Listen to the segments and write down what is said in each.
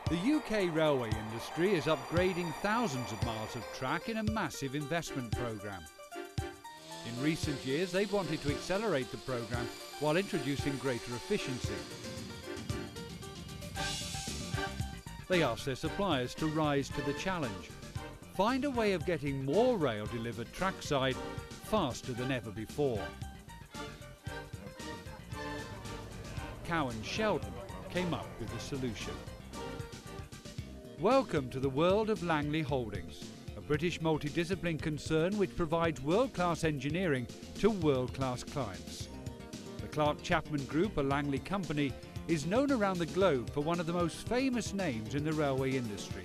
The UK railway industry is upgrading thousands of miles of track in a massive investment programme. In recent years, they've wanted to accelerate the programme while introducing greater efficiency. They asked their suppliers to rise to the challenge. Find a way of getting more rail delivered trackside faster than ever before. Cowans Sheldon came up with a solution. Welcome to the world of Langley Holdings, a British multidiscipline concern which provides world-class engineering to world-class clients. The Clark Chapman Group, a Langley company, is known around the globe for one of the most famous names in the railway industry,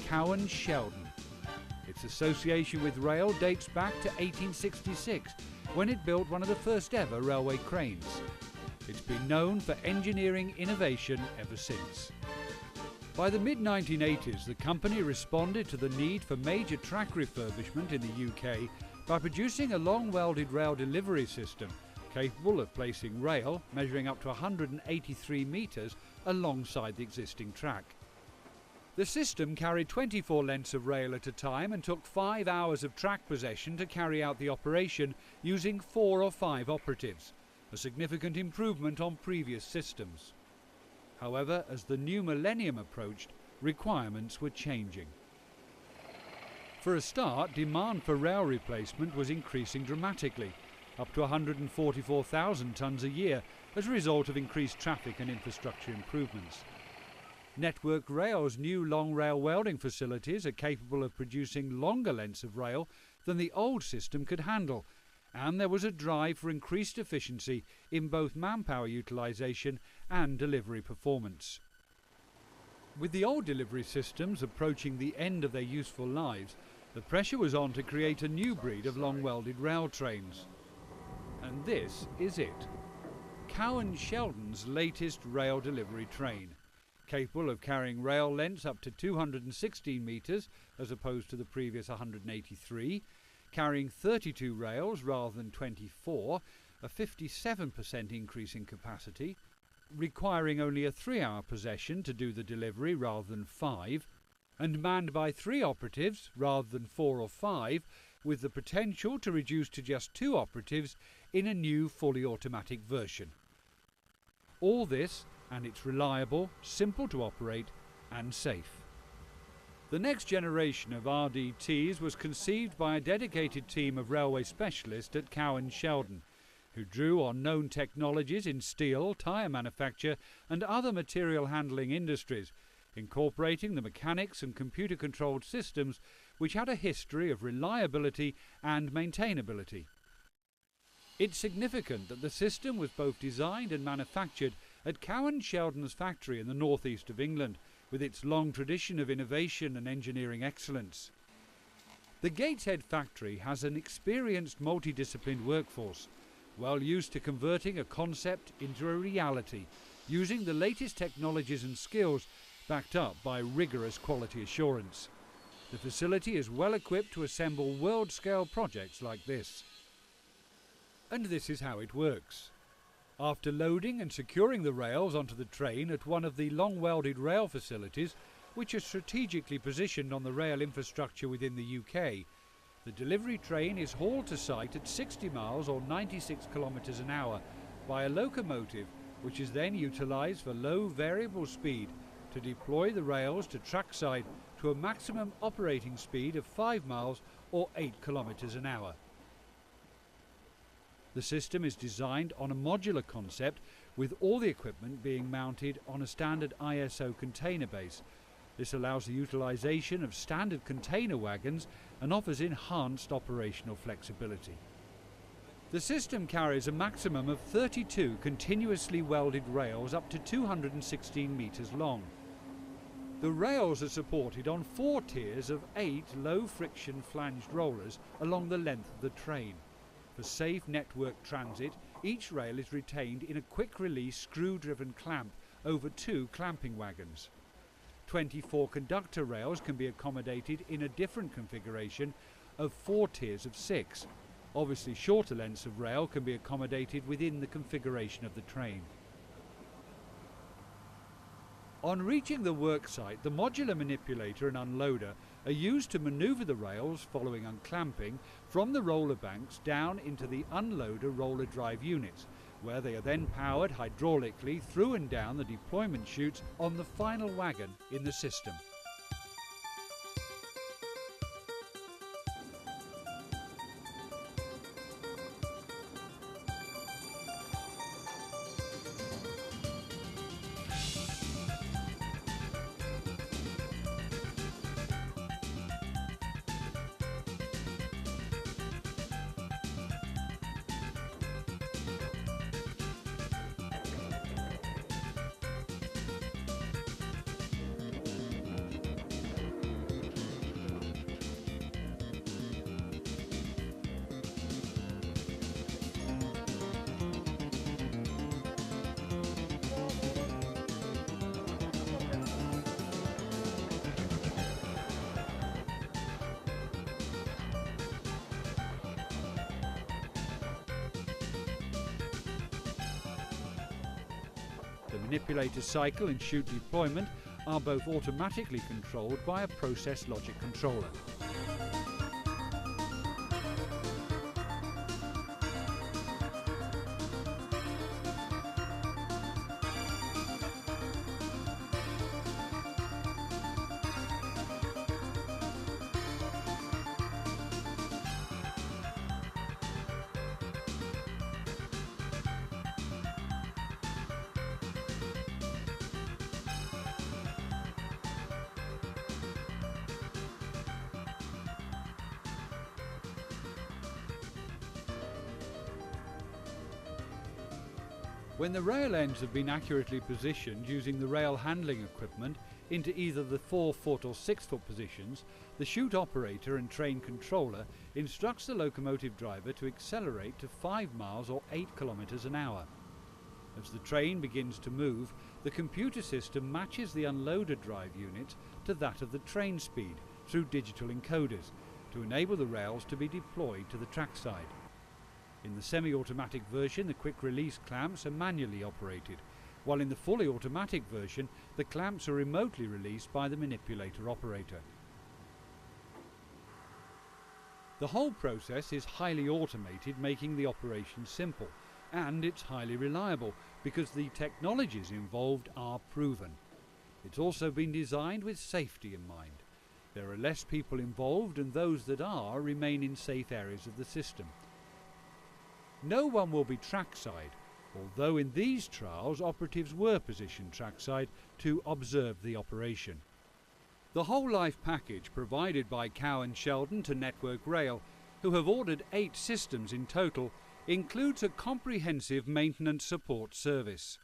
Cowans Sheldon. Its association with rail dates back to 1866, when it built one of the first ever railway cranes. It's been known for engineering innovation ever since. By the mid-1980s, the company responded to the need for major track refurbishment in the UK by producing a long welded rail delivery system capable of placing rail measuring up to 183 metres alongside the existing track. The system carried 24 lengths of rail at a time and took 5 hours of track possession to carry out the operation using 4 or 5 operatives, a significant improvement on previous systems. However, as the new millennium approached, requirements were changing. For a start, demand for rail replacement was increasing dramatically, up to 144,000 tonnes a year as a result of increased traffic and infrastructure improvements. Network Rail's new long rail welding facilities are capable of producing longer lengths of rail than the old system could handle, and there was a drive for increased efficiency in both manpower utilisation and delivery performance. With the old delivery systems approaching the end of their useful lives, the pressure was on to create a new breed of long welded rail trains. And this is it. Cowans Sheldon's latest rail delivery train, capable of carrying rail lengths up to 216 metres as opposed to the previous 183, carrying 32 rails rather than 24, a 57% increase in capacity, requiring only a 3-hour possession to do the delivery rather than 5, and manned by 3 operatives rather than 4 or 5, with the potential to reduce to just 2 operatives in a new fully automatic version. All this, and it's reliable, simple to operate and safe. The next generation of RDTs was conceived by a dedicated team of railway specialists at Cowans Sheldon, who drew on known technologies in steel, tyre manufacture and other material handling industries, incorporating the mechanics and computer-controlled systems which had a history of reliability and maintainability. It's significant that the system was both designed and manufactured at Cowans Sheldon's factory in the northeast of England, with its long tradition of innovation and engineering excellence. The Gateshead factory has an experienced multidisciplined workforce, well used to converting a concept into a reality, using the latest technologies and skills backed up by rigorous quality assurance. The facility is well equipped to assemble world-scale projects like this. And this is how it works. After loading and securing the rails onto the train at one of the long welded rail facilities, which are strategically positioned on the rail infrastructure within the UK, the delivery train is hauled to site at 60 miles or 96 kilometres an hour by a locomotive which is then utilised for low variable speed to deploy the rails to trackside to a maximum operating speed of 5 miles or 8 kilometres an hour. The system is designed on a modular concept, with all the equipment being mounted on a standard ISO container base. This allows the utilisation of standard container wagons and offers enhanced operational flexibility. The system carries a maximum of 32 continuously welded rails up to 216 metres long. The rails are supported on 4 tiers of 8 low-friction flanged rollers along the length of the train. For safe network transit, each rail is retained in a quick-release screw-driven clamp over 2 clamping wagons. 24 conductor rails can be accommodated in a different configuration of 4 tiers of 6. Obviously, shorter lengths of rail can be accommodated within the configuration of the train. On reaching the worksite, the modular manipulator and unloader are used to manoeuvre the rails following unclamping from the roller banks down into the unloader roller drive units, where they are then powered hydraulically through and down the deployment chutes on the final wagon in the system. The manipulator cycle and chute deployment are both automatically controlled by a process logic controller. When the rail ends have been accurately positioned using the rail handling equipment into either the 4-foot or 6-foot positions, the chute operator and train controller instructs the locomotive driver to accelerate to 5 miles or 8 kilometers an hour. As the train begins to move, the computer system matches the unloader drive unit to that of the train speed through digital encoders to enable the rails to be deployed to the trackside. In the semi-automatic version, the quick-release clamps are manually operated, while in the fully automatic version, the clamps are remotely released by the manipulator operator. The whole process is highly automated, making the operation simple, and it's highly reliable because the technologies involved are proven. It's also been designed with safety in mind. There are less people involved, and those that are remain in safe areas of the system. No one will be trackside, although in these trials operatives were positioned trackside to observe the operation. The whole life package provided by Cowans Sheldon to Network Rail, who have ordered 8 systems in total, includes a comprehensive maintenance support service.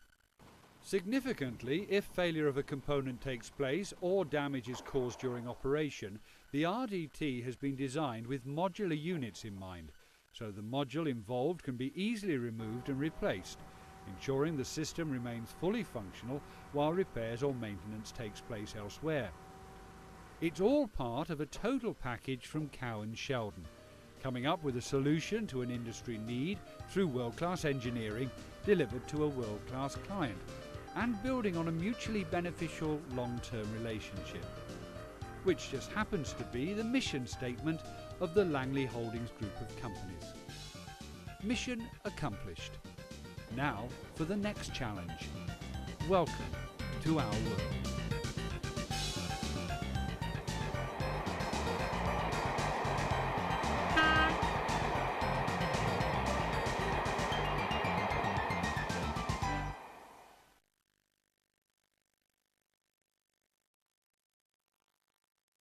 Significantly, if failure of a component takes place or damage is caused during operation, the RDT has been designed with modular units in mind, so the module involved can be easily removed and replaced, ensuring the system remains fully functional while repairs or maintenance takes place elsewhere. It's all part of a total package from Cowans Sheldon, coming up with a solution to an industry need through world-class engineering delivered to a world-class client, and building on a mutually beneficial long-term relationship, which just happens to be the mission statement of the Langley Holdings group of companies. Mission accomplished. Now for the next challenge. Welcome to our world.